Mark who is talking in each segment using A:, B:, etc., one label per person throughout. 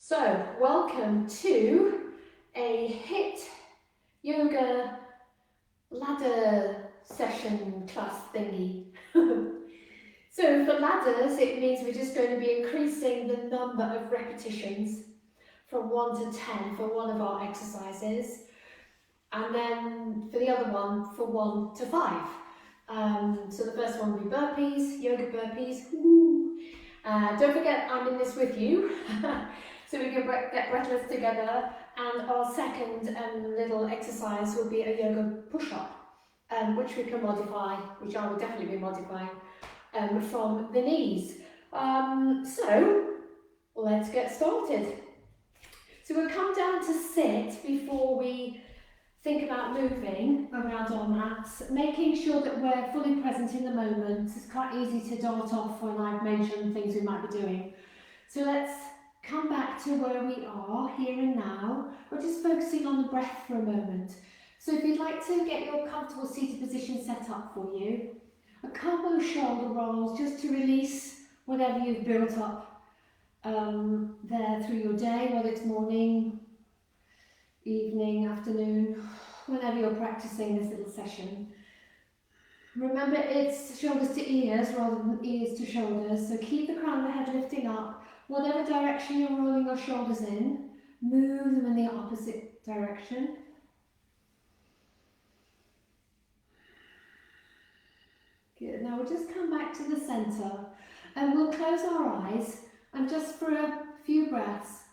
A: So, welcome to a HIIT yoga ladder session class thingy. So for ladders, it means we're just going to be increasing the number of repetitions from 1 to 10 for one of our exercises, and then for the other one for 1 to 5. So the first one will be burpees, yoga burpees. Woo. Don't forget I'm in this with you. So we can get breathless together, and our second little exercise will be a yoga push-up, which we can modify, which I will definitely be modifying, from the knees. So let's get started. So we'll come down to sit before we think about moving around our mats, making sure that we're fully present in the moment. It's quite easy to dart off when I've mentioned things we might be doing. So let's come back to where we are, here and now. We're just focusing on the breath for a moment. So if you'd like to get your comfortable seated position set up for you, a couple of shoulder rolls just to release whatever you've built up there through your day, whether it's morning, evening, afternoon, whenever you're practicing this little session. Remember, it's shoulders to ears rather than ears to shoulders, so keep the crown of the head lifting up. Whatever direction you're rolling your shoulders in, move them in the opposite direction. Good. Now we'll just come back to the centre and we'll close our eyes, and just for a few breaths,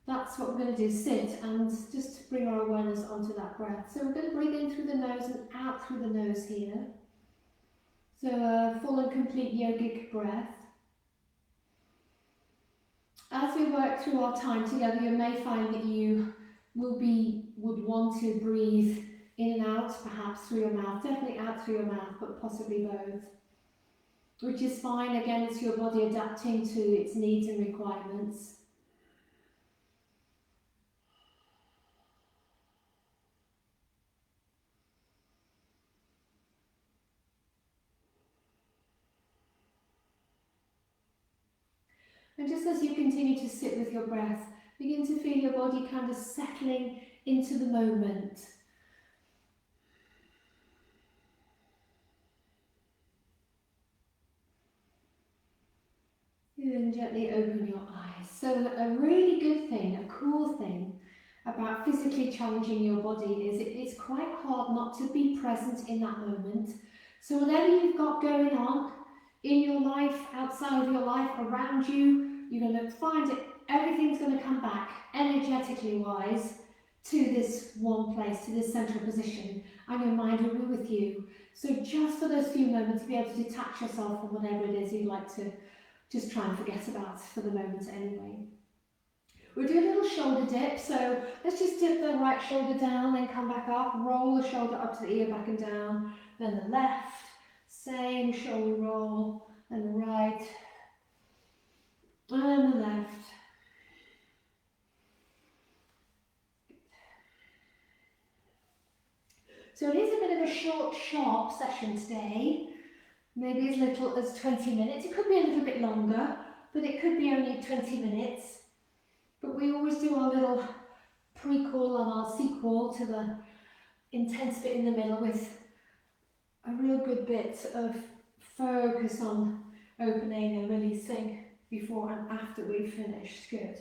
A: that's what we're going to do, sit and just bring our awareness onto that breath. So we're going to breathe in through the nose and out through the nose here. So a full and complete yogic breath. As we work through our time together, you may find that you would want to breathe in and out, perhaps through your mouth, definitely out through your mouth, but possibly both. Which is fine, again, it's your body adapting to its needs and requirements. And just as you continue to sit with your breath, begin to feel your body kind of settling into the moment. And gently open your eyes. So a really good thing, a cool thing about physically challenging your body is it's quite hard not to be present in that moment. So whatever you've got going on in your life, outside of your life, around you, you're going to find it, everything's going to come back, energetically wise, to this one place, to this central position, and your mind will be with you. So just for those few moments, be able to detach yourself from whatever it is you'd like to just try and forget about for the moment anyway. We'll do a little shoulder dip, so let's just dip the right shoulder down, then come back up, roll the shoulder up to the ear, back and down, then the left, same shoulder roll, and the right, and the left. So it is a bit of a short, sharp session today, maybe as little as 20 minutes. It could be a little bit longer, but it could be only 20 minutes. But we always do our little prequel and our sequel to the intense bit in the middle with a real good bit of focus on opening and releasing before and after we've finished. Good.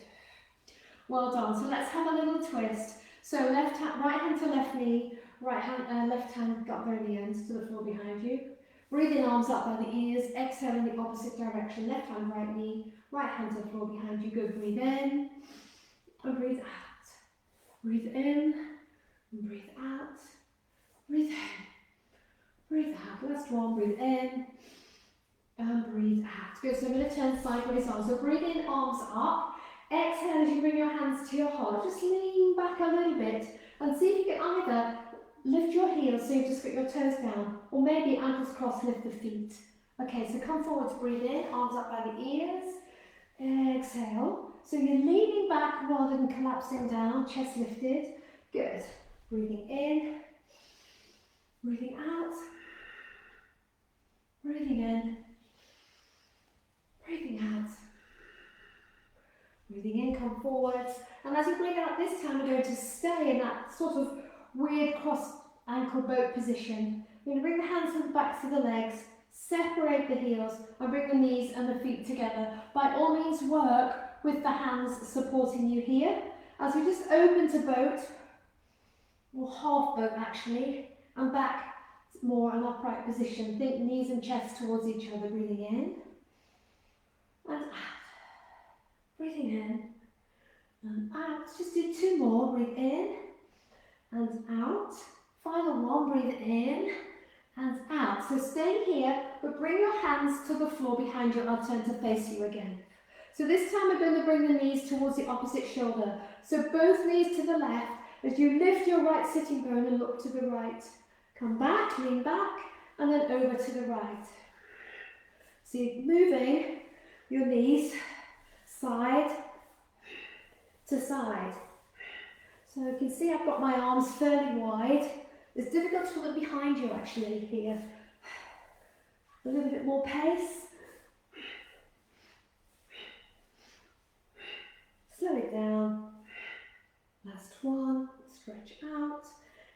A: Well done. So let's have a little twist. So left hand, right hand to left knee, right hand, left hand got very ends to the floor behind you. Breathing arms up by the ears, exhale in the opposite direction, left hand, right knee, right hand to the floor behind you. Good. Breathe in and breathe out. Breathe in and breathe out. Breathe in, breathe out. Last one, breathe in and breathe out. Good. So I'm going to turn sideways on. So breathe in, arms up. Exhale as you bring your hands to your heart. Just lean back a little bit and see if you can either lift your heels so you've just got your toes down, or maybe ankles crossed, lift the feet. Okay, so come forward to breathe in, arms up by the ears. Exhale. So you're leaning back rather than collapsing down, chest lifted. Good. Breathing in, breathing out, breathing in, breathing out. Breathing in, come forwards. And as you breathe out this time, we're going to stay in that sort of weird cross ankle boat position. We're going to bring the hands to the backs of the legs, separate the heels, and bring the knees and the feet together. By all means, work with the hands supporting you here. As we just open to boat, or half boat actually, and back more an upright position. Think knees and chest towards each other, breathing in and out. Breathing in and out. Just do two more. Breathe in and out. Final one. Breathe in and out. So stay here, but bring your hands to the floor behind you. I'll turn to face you again. So this time we're going to bring the knees towards the opposite shoulder. So both knees to the left as you lift your right sitting bone and look to the right. Come back, lean back, and then over to the right. So you're moving your knees side to side. So you can see I've got my arms fairly wide. It's difficult to look behind you actually here. A little bit more pace. Slow it down. Last one. Stretch out.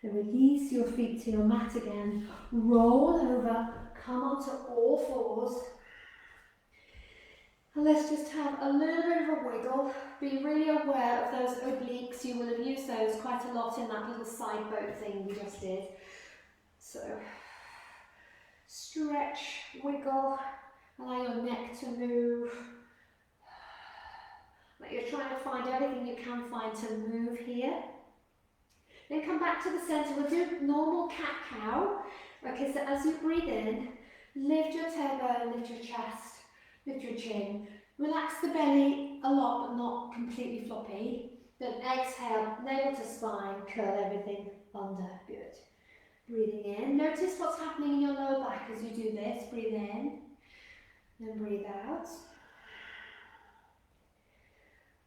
A: And release your feet to your mat again. Roll over. Come onto all fours. And let's just have a little bit of a wiggle. Be really aware of those obliques. You will have used those quite a lot in that little side boat thing we just did. So, stretch, wiggle, allow your neck to move. Like you're trying to find everything you can find to move here. Then come back to the centre. We'll do normal cat-cow. Okay, so as you breathe in, lift your tailbone, lift your chest, lift your chin. Relax the belly a lot, but not completely floppy. Then exhale, navel to spine, curl everything under. Good. Breathing in. Notice what's happening in your lower back as you do this. Breathe in, then breathe out.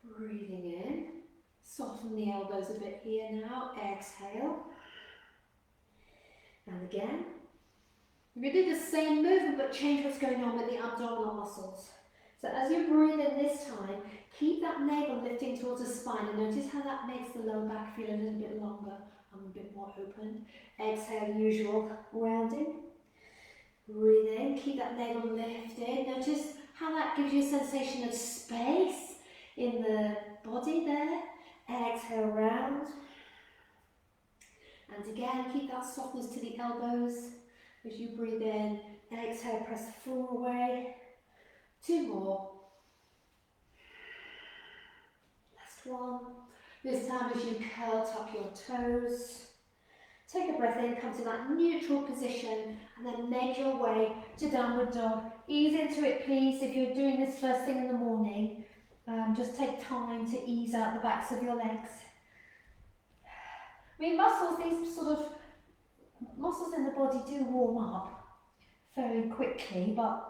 A: Breathing in. Soften the elbows a bit here now. Exhale. And again. We're going to do the same movement but change what's going on with the abdominal muscles. So as you breathe in this time, keep that navel lifting towards the spine and notice how that makes the lower back feel a little bit longer and a bit more open. Exhale, usual rounding. Breathe in, keep that navel lifted. Notice how that gives you a sensation of space in the body there. Exhale, round. And again, keep that softness to the elbows. As you breathe in, exhale, press the floor away. Two more. Last one. This time as you curl up your toes. Take a breath in, come to that neutral position, and then make your way to downward dog. Ease into it, please, if you're doing this first thing in the morning. Just take time to ease out the backs of your legs. I mean, these sort of muscles in the body do warm up very quickly, but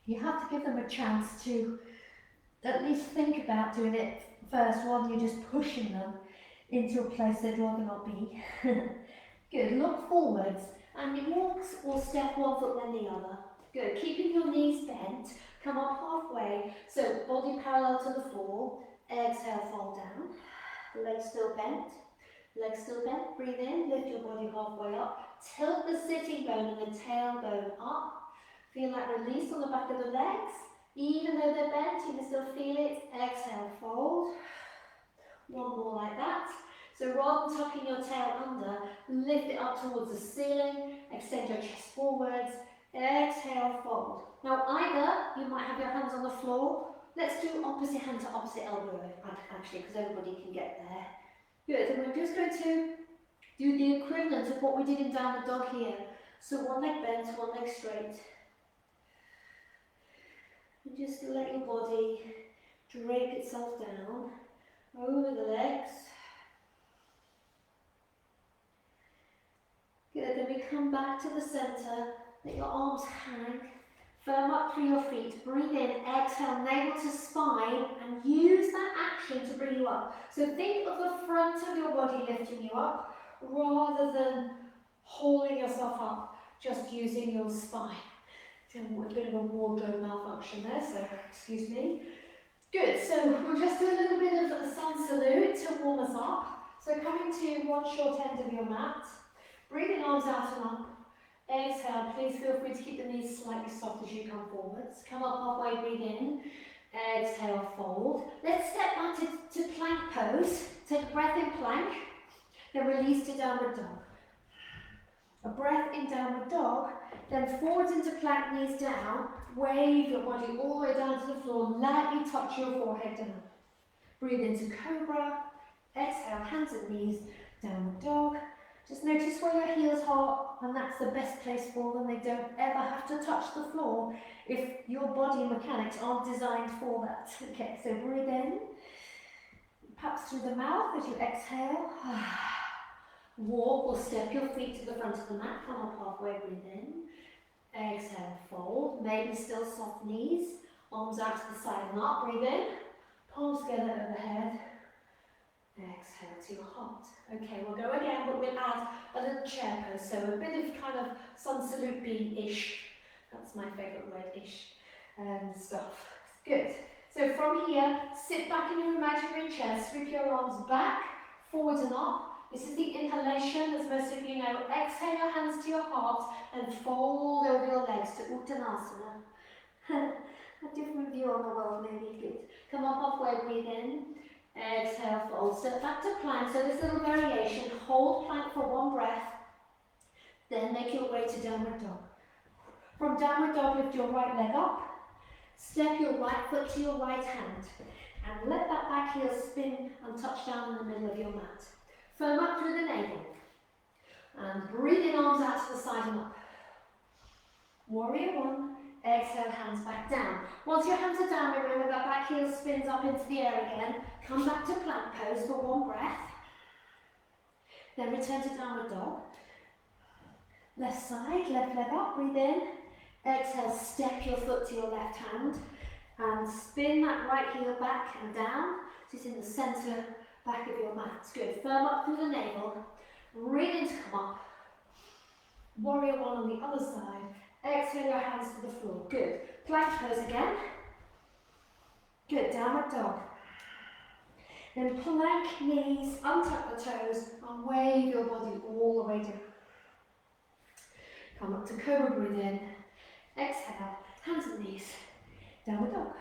A: you have to give them a chance to at least think about doing it first rather than just pushing them into a place they'd rather not be. Good, look forwards and you walk or step one foot then the other. Good, keeping your knees bent, come up halfway, so body parallel to the floor, exhale, fall down, legs still bent. Legs still bent, breathe in, lift your body halfway up, tilt the sitting bone and the tailbone up. Feel that release on the back of the legs. Even though they're bent, you can still feel it. Exhale, fold. One more like that. So rather than tucking your tail under, lift it up towards the ceiling, extend your chest forwards, exhale, fold. Now either you might have your hands on the floor. Let's do opposite hand to opposite elbow actually, because everybody can get there. Good, and we're just going to do the equivalent of what we did in downward dog here. So one leg bent, one leg straight. And just let your body drape itself down over the legs. Good, then we come back to the centre, let your arms hang, firm up through your feet, breathe in, exhale, navel to spine, and use that action to bring you up. So think of the front of your body lifting you up, rather than holding yourself up, just using your spine. A bit of a wardrobe malfunction there, so excuse me. Good, so we'll just do a little bit of a sun salute to warm us up. So coming to one short end of your mat, breathing arms out and up. Exhale, please feel free to keep the knees slightly soft as you come forwards. Come up halfway, breathe in. Exhale, fold. Let's step back to plank pose. Take a breath in plank, then release to downward dog. A breath in downward dog, then forwards into plank, knees down. Wave your body all the way down to the floor, lightly touch your forehead down. Breathe into cobra. Exhale, hands and knees, downward dog. Just notice where your heels are, and that's the best place for them. They don't ever have to touch the floor if your body mechanics aren't designed for that. Okay, so breathe in, perhaps through the mouth as you exhale. Walk or step your feet to the front of the mat, come up halfway, breathe in. Exhale, fold, maybe still soft knees, arms out to the side and up, breathe in. Palms together overhead. Exhale to your heart. Okay, we'll go again, but we'll add a little chair pose, so a bit of kind of sun salute B-ish. That's my favourite word-ish stuff. Good. So from here, sit back in your imaginary chair, sweep your arms back, forwards and up. This is the inhalation, as most of you know. Exhale your hands to your heart and fold over your legs to Uttanasana. A different view on the world, maybe. Good. Come up halfway, breathe in. Exhale, fold. Step back to plank. So this little variation, hold plank for one breath, then make your way to downward dog. From downward dog, lift your right leg up, step your right foot to your right hand, and let that back heel spin and touch down in the middle of your mat. Firm up through the navel, and breathing arms out to the side and up. Warrior one. Exhale, hands back down. Once your hands are down, remember that back heel spins up into the air again. Come back to plank pose for one breath. Then return to downward dog. Left side, left leg up, breathe in. Exhale, step your foot to your left hand and spin that right heel back and down. So it's in the centre back of your mat. Good. Firm up through the navel. Breathe in to come up. Warrior one on the other side. Exhale your hands to the floor. Good. Plank pose again. Good. Downward dog. Then plank knees, untuck the toes, and wave your body all the way down. Come up to cobra, breathe in. Exhale, hands and knees. Downward dog.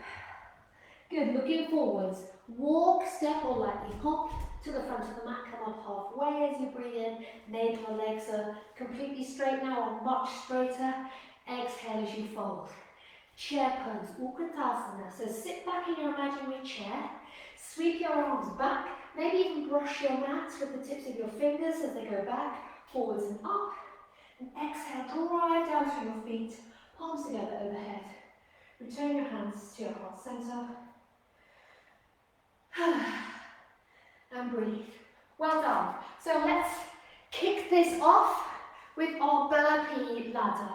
A: Good. Looking forwards. Walk, step, or lightly hop to the front of the mat. Come up halfway as you breathe in. Maybe your legs are completely straight now or much straighter. Exhale as you fold. Chair pose, Uttanasana. So sit back in your imaginary chair. Sweep your arms back. Maybe even brush your mat with the tips of your fingers as they go back, forwards and up. And exhale, drive down through your feet. Palms together overhead. Return your hands to your heart centre. And breathe. Well done. So let's kick this off with our burpee ladder.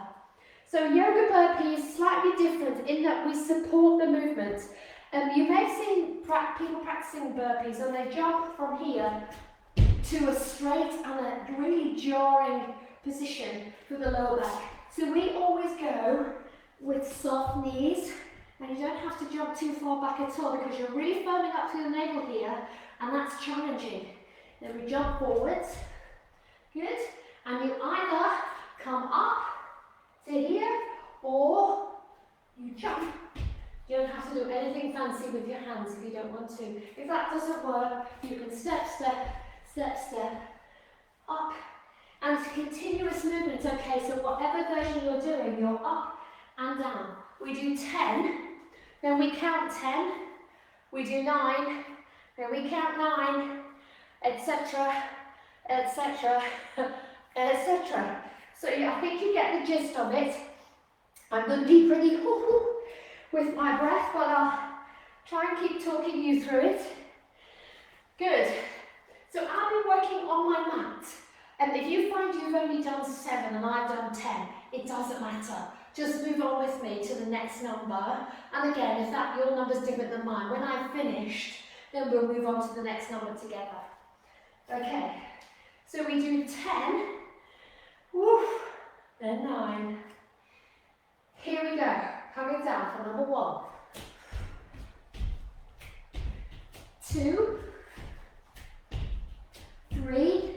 A: So yoga burpee is slightly different in that we support the movement. You may have seen people practicing burpees and they jump from here to a straight and a really jarring position for the lower back. So we always go with soft knees, and you don't have to jump too far back at all because you're really firming up through the navel here, and that's challenging. Then we jump forwards. Good. And you either come up to here or you jump. You don't have to do anything fancy with your hands if you don't want to. If that doesn't work, you can step, step, step, step, up. And it's continuous movement, okay? So whatever version you're doing, you're up and down. We do 10, then we count 10, we do 9, then we count 9, etc., etc., etc. So yeah, I think you get the gist of it. I'm going to be pretty with my breath, but I'll try and keep talking you through it. Good. So I've been working on my mat. And if you find you've only done 7 and I've done 10, it doesn't matter. Just move on with me to the next number. And again, if your number's different than mine, when I've finished, then we'll move on to the next number together. Okay. So we do 10. Woo, then 9. Here we go. Coming down for number 1. 2, 3,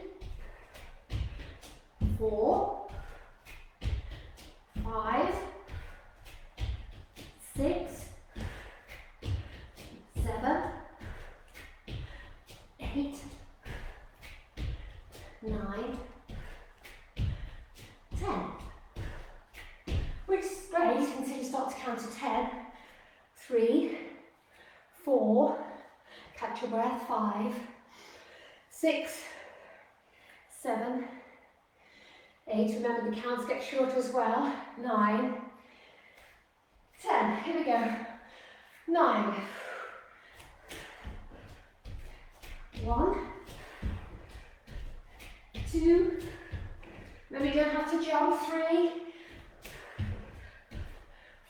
A: 4, 5, 6, 7, 8, 9, 10. Which is great until you start to count to 10. 3, 4, catch your breath, 5, 6, 7, 8, remember the counts get shorter as well, 9, 10, here we go, 9, 1, 2, remember you don't have to jump, 3,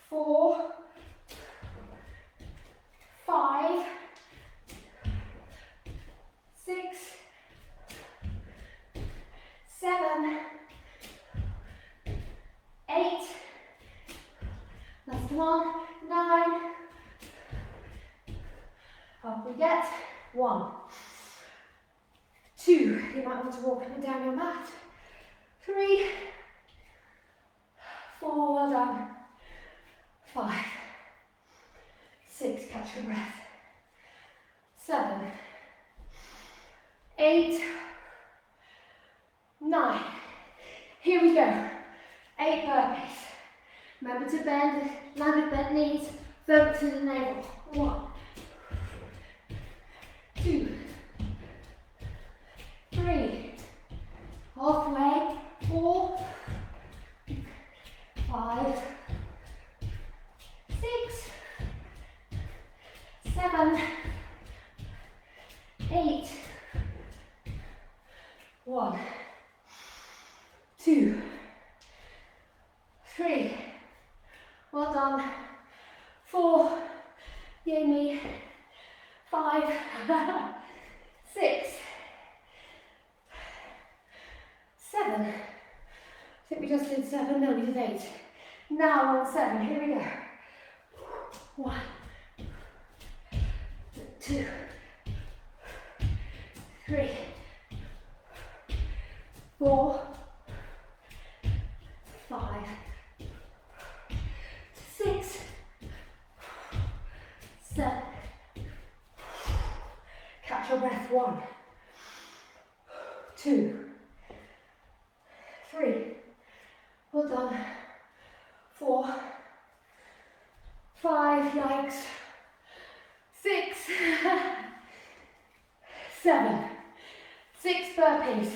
A: 4, 5, 6, 7, 8, last one, 9, up we get, 1, 2, you might want to walk up and down your mat, 3, 4, well done, 5, 6, catch your breath, 7, 8, 9, here we go, 8 burpees, remember to bend, land with bent knees, vertical to the navel, 1, 2, 3, halfway, 4, 5, 6, 7, 8, 1, 2, 3, well done, 4, yay me, 5, 6, 7, I think we just did 7, no we did 8, now on 7, here we go, 1, 2, 3, 4, 5, 6, 7, catch your breath, 1, 2, 3, well done, 4, 5, yikes, 6, 7, 6 burpees,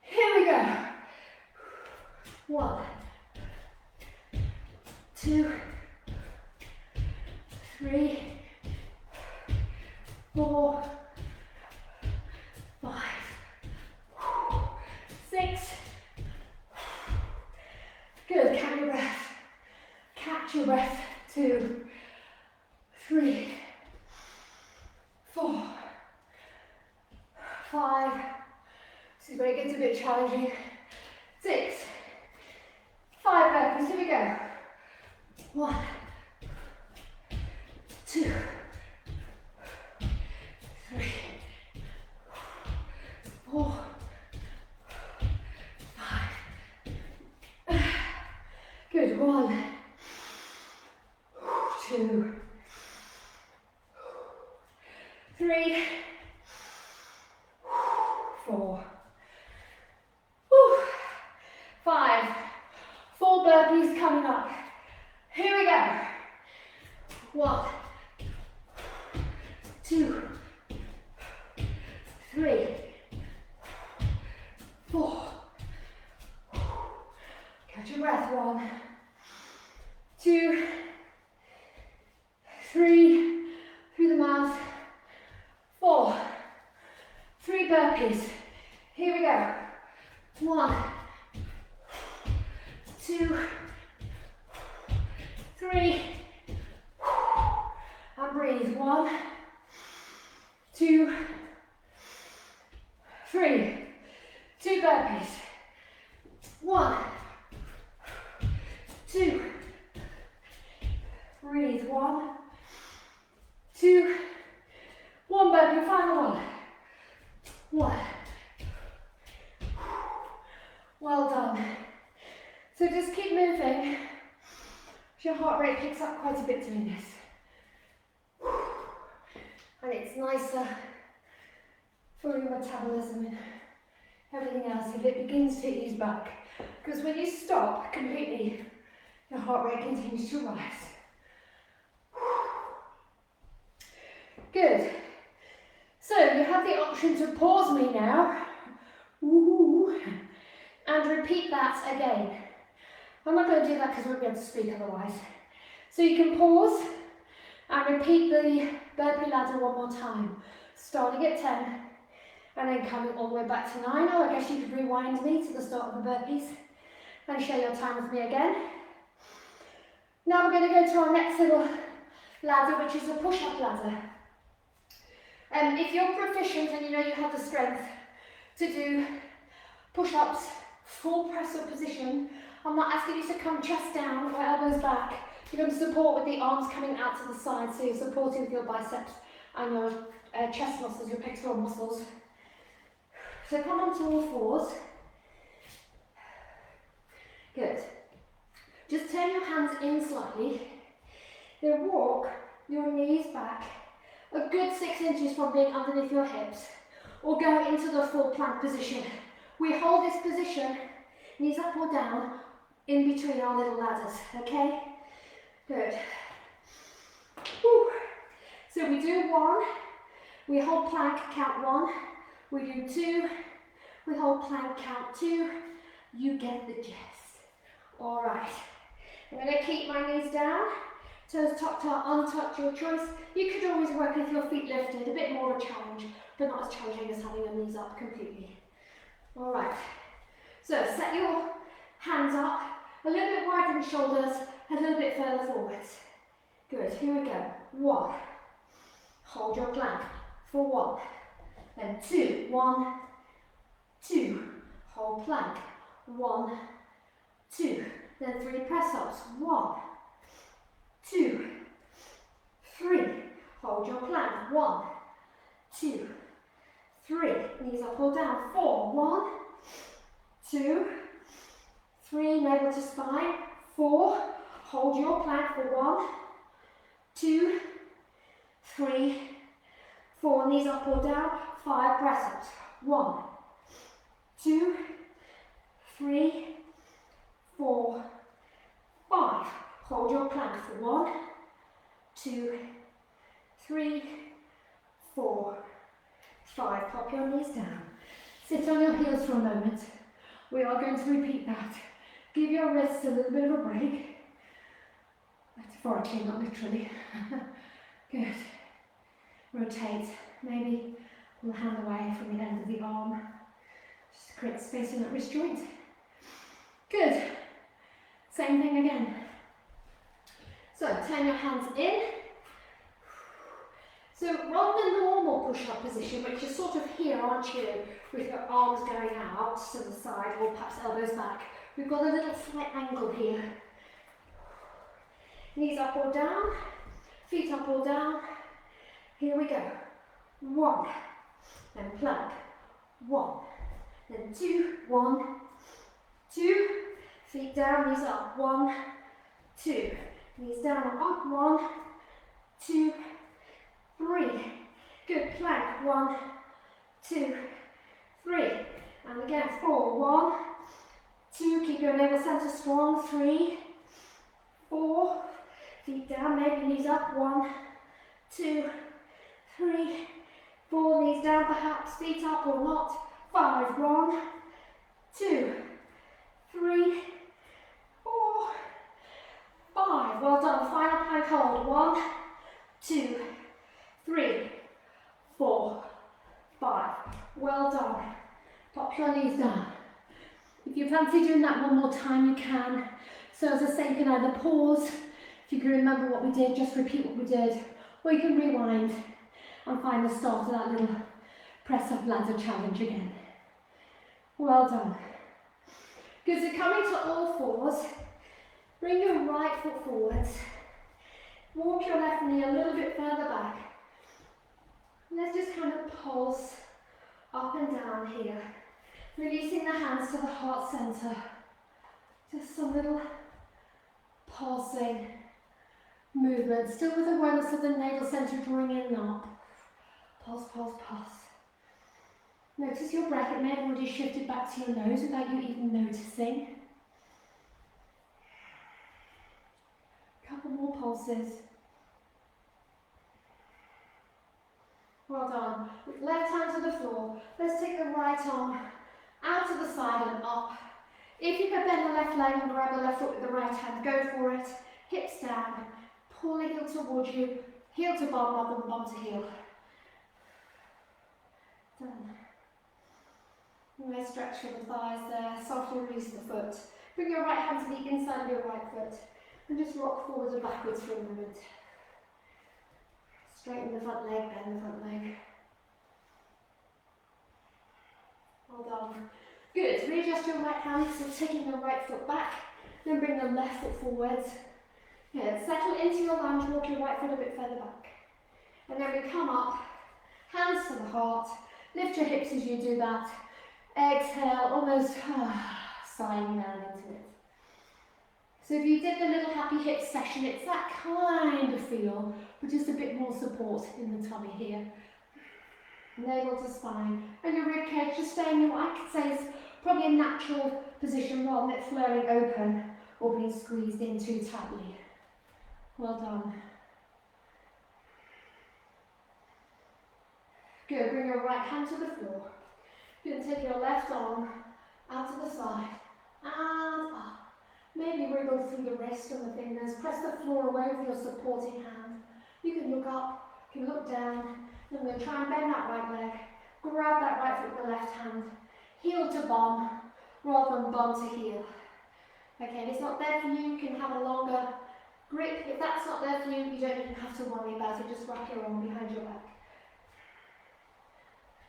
A: here we go, 1, 2, 3, 4, 5, 6, good, catch your breath, catch your breath, 2, 3, 4, 5, this is where it gets a bit challenging, 6, 5 burpees, here we go, 1, 2, 3, 4, 5, good, 1, 2, 3, 4, 5, 4 burpees coming up, here we go, 1, 2, 3, 4, catch your breath, 1, 2, 3, through the mouth, 4, 3 burpees, here we go, 1, 2, 3, and breathe, 1, 2, 3, 2 burpees, 1, 2, breathe, 1, 2, 1 1. Well done. So just keep moving. Your heart rate picks up quite a bit doing this. And it's nicer for your metabolism and everything else if it begins to ease back. Because when you stop completely, your heart rate continues to rise. Good. So you have the option to pause me now. Ooh, and repeat that again. I'm not going to do that because we won't be able to speak otherwise. So you can pause and repeat the burpee ladder one more time. Starting at 10 and then coming all the way back to 9. Or I guess you could rewind me to the start of the burpees and share your time with me again. Now we're going to go to our next little ladder, which is a push-up ladder. If you're proficient and you know you have the strength to do push-ups, full press-up position, I'm not asking you to come chest down or elbows back. You're going to support with the arms coming out to the side, so you're supporting with your biceps and your chest muscles, your pectoral muscles. So come onto all fours. Good. Just turn your hands in slightly. Then walk your knees back a good 6 inches from being underneath your hips, or go into the full plank position. We hold this position, knees up or down, in between our little ladders, okay? Good. Whew. So we do 1, we hold plank, count 1, we do 2, we hold plank, count 2, you get the gist. All right, I'm going to keep my knees down, toes tucked or untucked, your choice. You could always work with your feet lifted, a bit more of a challenge, but not as challenging as having your knees up completely. All right, so set your hands up, a little bit wider than shoulders, a little bit further forwards. Good, here we go. 1, hold your plank for 1, then 2, 1, 2, hold plank, 1, 2, then 3 press-ups, 1, 2, 3, hold your plank, 1, 2, 3, knees up or down, 4, 1, 2, 3, navel to spine, 4, hold your plank for 1, 2, 3, 4, knees up or down, 5 press-ups, 1, 2, 3, 4, 5, hold your plank for 1, 2, 3, 4, 5, pop your knees down, sit on your heels for a moment. We are going to repeat that. Give your wrists a little bit of a break, metaphorically, not literally. Good. Rotate, maybe pull the hand away from the end of the arm, just create space in that wrist joint. Good. Same thing again. So turn your hands in. So rather than normal push-up position, which is sort of here, aren't you, with your arms going out to the side or perhaps elbows back, we've got a little slight angle here. Knees up or down, feet up or down. Here we go. 1, then plank. 1, then 2, 1, 2, feet down, knees up. 1, 2, knees down and up. 1, 2, 3. Good, plank. 1, 2, 3. And again, 4. 1, 2. Keep your navel center strong. 3, 4. Feet down, maybe knees up. 1, 2, 3, 4. Knees down, perhaps feet up or not. 5. 1, 2, 3, 4, 5. Well done. Final plank hold. 1, 2, 3, 4, 5. Well done. Pop your knees down. If you fancy doing that one more time, you can. So as I say, you can either pause, if you can remember what we did, just repeat what we did, or you can rewind and find the start of that little press-up ladder challenge again. Well done. Good, so coming to all fours, bring your right foot forwards, walk your left knee a little bit further back. Let's just kind of pulse up and down here. Releasing the hands to the heart center. Just some little pulsing movement, still with awareness of the navel center drawing in and up. Pulse, pulse, pulse. Notice your breath. It may have already shifted back to your nose without you even noticing. Couple more pulses. Well done. With left hand to the floor, let's take the right arm out to the side and up. If you can bend the left leg and grab the left foot with the right hand, go for it. Hips down, pull the heel towards you, heel to bum rather than bum to heel. Done. Nice stretch for the thighs there, softly release the foot. Bring your right hand to the inside of your right foot and just rock forwards and backwards for a moment. Straighten the front leg, bend the front leg. Well done. Good. Readjust your right hand, so taking the right foot back, then bring the left foot forwards. Good. Settle into your lunge, walk your right foot a bit further back. And then we come up, hands to the heart, lift your hips as you do that. Exhale, almost sighing down into it. So if you did the little happy hip session, it's that kind of feel, but just a bit more support in the tummy here. Navel to spine, and your rib cage just staying in what I could say is probably a natural position rather than it flowing open or being squeezed in too tightly. Well done. Good, bring your right hand to the floor. You can take your left arm out to the side and up. Maybe wriggle through the wrist and the fingers. Press the floor away with your supporting hand. You can look up, you can look down. Then we're going to try and bend that right leg. Grab that right foot with the left hand. Heel to bum rather than bum to heel. Okay, if it's not there for you, you can have a longer grip. If that's not there for you, you don't even have to worry about it. Just wrap your arm behind your back.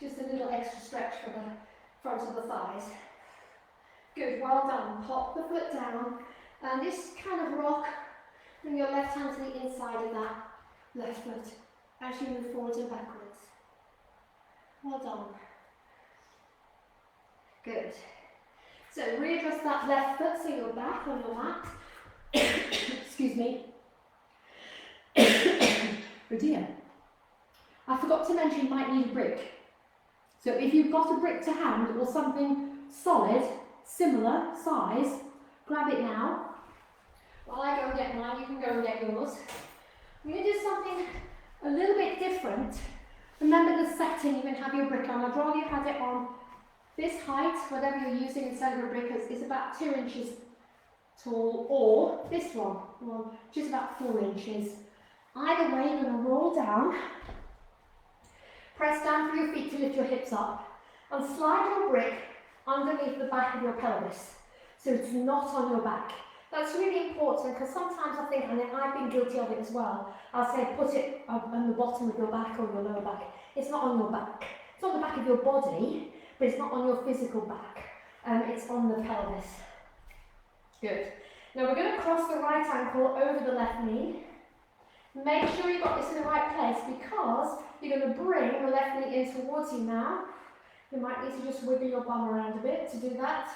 A: Just a little extra stretch for the front of the thighs. Good, well done. Pop the foot down and just kind of rock. Bring your left hand to the inside of that left foot as you move forwards and backwards. Well done. Good. So readjust that left foot so you're back on your mat. Excuse me. Oh dear. I forgot to mention you might need a brick. So if you've got a brick to hand or something solid, similar size, grab it now. While I go and get mine, you can go and get yours. I'm going to do something a little bit different. Remember the setting you can have your brick on. I'd rather you had it on this height, whatever you're using instead of a brick, is about 2 inches tall, or this one, which is about 4 inches. Either way, you're going to roll down, press down through your feet to lift your hips up, and slide your brick underneath the back of your pelvis, so it's not on your back. That's really important because sometimes I think, and I've been guilty of it as well, I'll say put it on the bottom of your back or your lower back. It's not on your back. It's on the back of your body, but it's not on your physical back. It's on the pelvis. Good. Now we're going to cross the right ankle over the left knee. Make sure you've got this in the right place because you're going to bring the left knee in towards you now. You might need to just wiggle your bum around a bit to do that.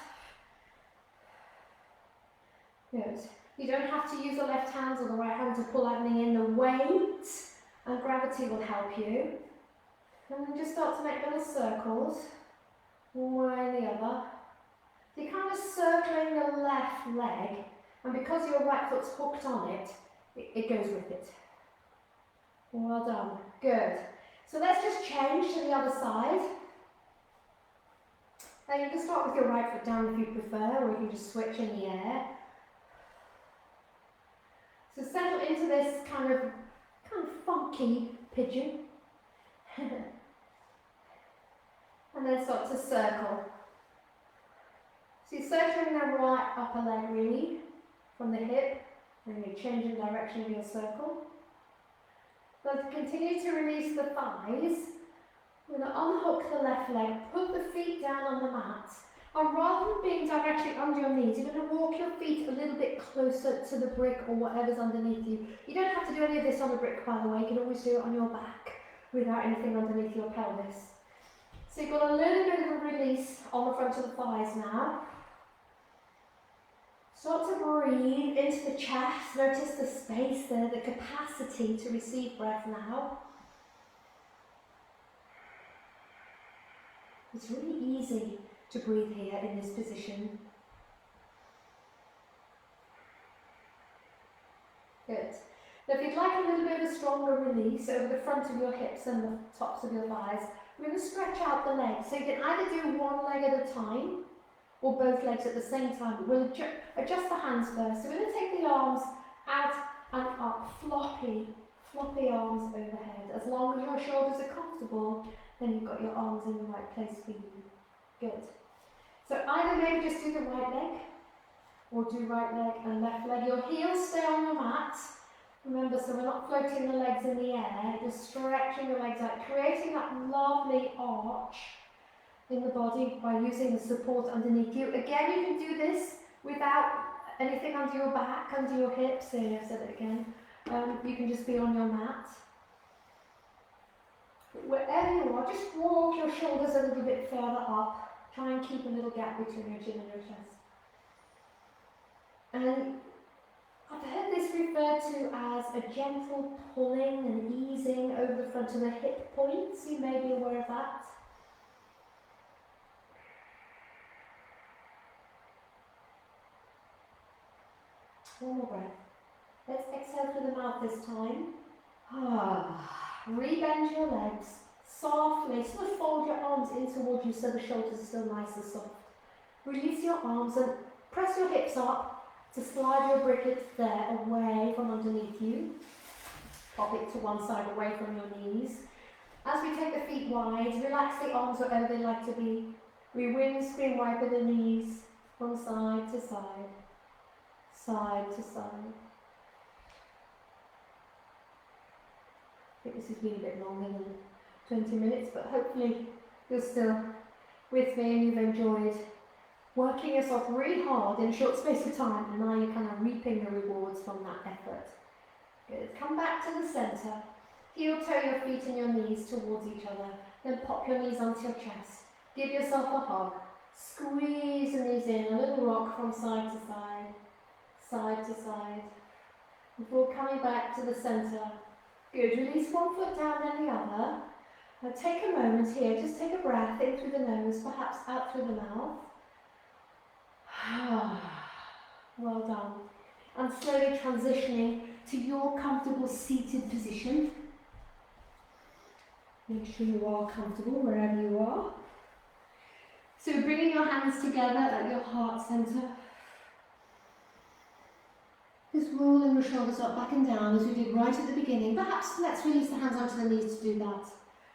A: Good. You don't have to use the left hand or the right hand to pull that knee in. The weight and gravity will help you. And then just start to make little circles, one way and the other. So you're kind of circling the left leg, and because your right foot's hooked on it, it goes with it. Well done. Good. So let's just change to the other side. Now you can start with your right foot down if you prefer, or you can just switch in the air. So settle into this kind of funky pigeon. And then start to circle. So you're circling the right upper leg really from the hip, and you're changing direction of your circle. Then continue to release the thighs. We're going to unhook the left leg, put the feet down on the mat, and rather than being directly under your knees, you're going to walk your feet a little bit closer to the brick or whatever's underneath you. You don't have to do any of this on the brick, by the way. You can always do it on your back without anything underneath your pelvis. So you're you've got a little bit of a release on the front of the thighs now. Start to breathe into the chest. Notice the space there, the capacity to receive breath now. It's really easy to breathe here in this position. Good. Now if you'd like a little bit of a stronger release over the front of your hips and the tops of your thighs, we're going to stretch out the legs. So you can either do one leg at a time or both legs at the same time. We'll adjust the hands first. So we're going to take the arms out and up, floppy arms overhead. As long as your shoulders are comfortable, then you've got your arms in the right place for you. Good. So either maybe just do the right leg, or do right leg and left leg. Your heels stay on your mat. Remember, so we're not floating the legs in the air, just stretching the legs out, creating that lovely arch in the body by using the support underneath you. Again, you can do this without anything under your back, under your hips. There, I've said it again. You can just be on your mat. Wherever you are, just walk your shoulders a little bit further up. Try and keep a little gap between your chin and your chest. And I've heard this referred to as a gentle pulling and easing over the front of the hip points. You may be aware of that. One more breath. Let's exhale through the mouth this time. Rebend your legs softly. Sort of fold your arms in towards you so the shoulders are still nice and soft. Release your arms and press your hips up to slide your briquette there away from underneath you. Pop it to one side away from your knees. As we take the feet wide, relax the arms wherever they like to be. We windscreen wipe the knees from side to side, side to side. I think this has been a bit longer than 20 minutes, but hopefully you're still with me and you've enjoyed working yourself really hard in a short space of time, and now you're kind of reaping the rewards from that effort. Good. Come back to the centre. Heel toe your feet and your knees towards each other. Then pop your knees onto your chest. Give yourself a hug. Squeeze the knees in, a little rock from side to side, side to side. Before coming back to the centre. Good. Release one foot down, then the other. Now take a moment here. Just take a breath in through the nose, perhaps out through the mouth. Well done. And slowly transitioning to your comfortable seated position. Make sure you are comfortable wherever you are. So bringing your hands together at your heart centre. Just rolling your shoulders up, back and down as we did right at the beginning. Perhaps let's release the hands onto the knees to do that.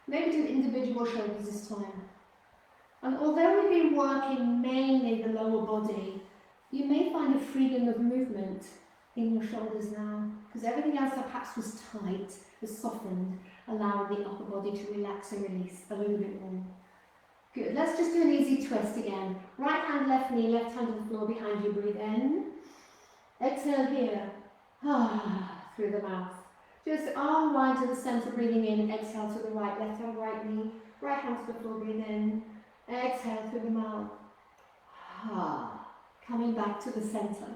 A: Maybe do individual shoulders this time. And although we've been working mainly the lower body, you may find a freedom of movement in your shoulders now, because everything else that perhaps was tight was softened, allowing the upper body to relax and release a little bit more. Good. Let's just do an easy twist again. Right hand, left knee, left hand on the floor behind you. Breathe in. Exhale here. Through the mouth. Just arm wide to the centre, breathing in. Exhale to the right, left hand, right knee. Right hand to the floor, breathe in. Exhale through the mouth. Coming back to the centre.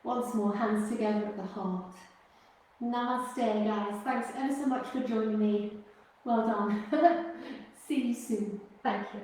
A: Once more, hands together at the heart. Namaste, guys. Thanks ever so much for joining me. Well done. See you soon. Thank you.